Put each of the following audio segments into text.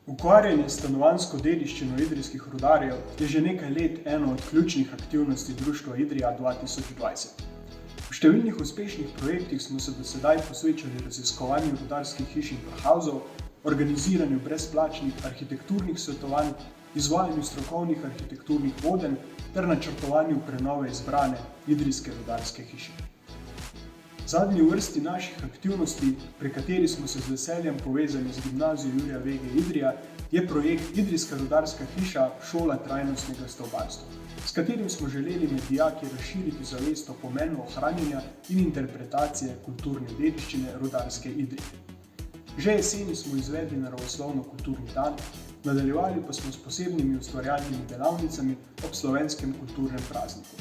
Ukvarjanje s stanovanjsko dediščino idrijskih rudarjev je že nekaj let eno od ključnih aktivnosti društva Idrija 2020. V številnih uspešnih projektih smo se do sedaj posvečali raziskovanju rudarskih hiš in prahauzov, organiziranju brezplačnih arhitekturnih svetovanj, izvajanju strokovnih arhitekturnih vodenj ter načrtovanju prenove izbrane idrijske rudarske hiše. Zadnji v vrsti naših aktivnosti, pri kateri smo se z veseljem povezali z Gimnazijo Jurija Vege Idrija, je projekt Idrijska rudarska hiša Šola trajnostnega stavbarstva, s katerim smo želeli med dijaki razširiti zavest o pomenu ohranjanja in interpretacije kulturne dediščine rudarske Idrije. Že jeseni smo izvedli naravoslovno-kulturni dan, nadaljevali pa smo s posebnimi ustvarjalnimi delavnicami ob slovenskem kulturnem prazniku.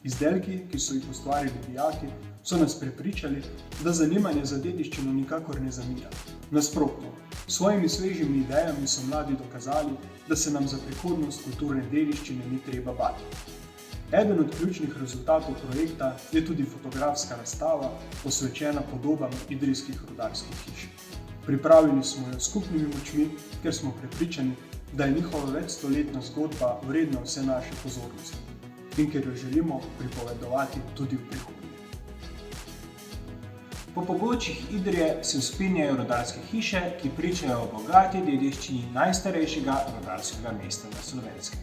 Izdelki, ki so jih ustvarili dijaki, so nas prepričali, da zanimanje za dediščino nikakor ne zamira. Nasprotno, s svojimi svežimi idejami so mladi dokazali, da se nam za prihodnost kulturne dediščine ni treba bati. Eden od ključnih rezultatov projekta je tudi fotografska razstava, posvečena podobam idrijskih rudarskih hiš. Pripravili smo jo s skupnimi močmi, ker smo prepričani, da je njihova večstoletna zgodba vredna vse naše pozornosti in ker jo želimo pripovedovati tudi v prihodnje. Po pobočjih Idrije se vzpenjajo rudarske hiše, ki pričajo o bogati dediščini najstarejšega rudarskega mesta na Slovenskem.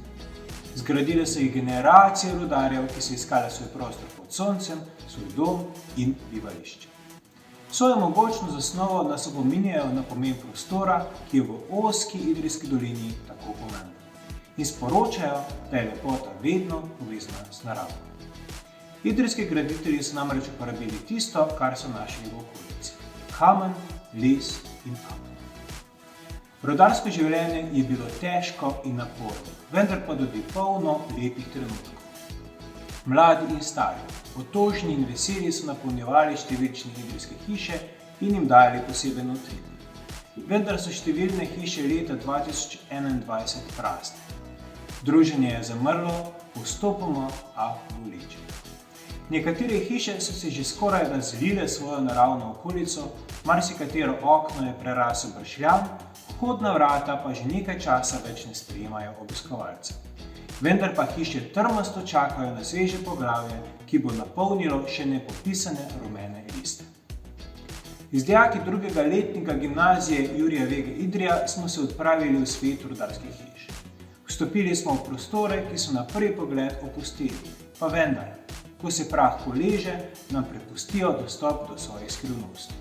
Zgradile so jih generacije rudarjev, ki so iskali svoj prostor pod soncem, svoj dom in bivališče. Svojo mogočno zasnovo nas opominjajo na pomen prostora, ki je v ozki Idrijski dolini tako pomemben, in sporočajo, da je lepota vedno povezana z naravo. Idrijski graditelji so namreč uporabili tisto, kar so našli v okolici: kamen, les in kamen. Rudarsko življenje je bilo težko in naporno, vendar pa tudi polno lepih trenutkov. Mladi in stari, otožni in veseli so napolnjevali številčne idrijske hiše in jim dali poseben utrip. Vendar so številne hiše leta 2021 prazne. Druženje je zamrlo, postopoma, a boleče. Nekatere hiše so se že skoraj razvile svojo naravno okolico, marsikatero okno je prerasel bršljan, vhodna vrata pa že nekaj časa več ne sprejemajo obiskovalcev. Vendar pa hiše trmasto čakajo na sveže poglavje, ki bo napolnilo še nepopisane rumene liste. Z dijaki drugega letnika Gimnazije Jurija Vege Idrija smo se odpravili v svet rudarskih hiš. Vstopili smo v prostore, ki so na prvi pogled opustili, pa vendar, ko se prah poleže, nam prepustijo dostop do svojih skrivnosti.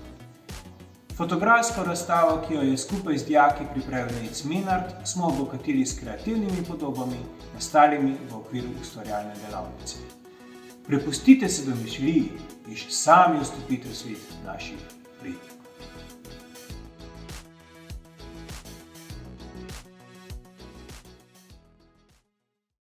Fotografsko razstavo, ki jo je skupaj z dijaki pripravil Nejc Menard, smo obogatili s kreativnimi podobami, nastalimi v okviru ustvarjalne delavnice. Prepustite se domišljiji in še sami vstopite v svet naših predkov.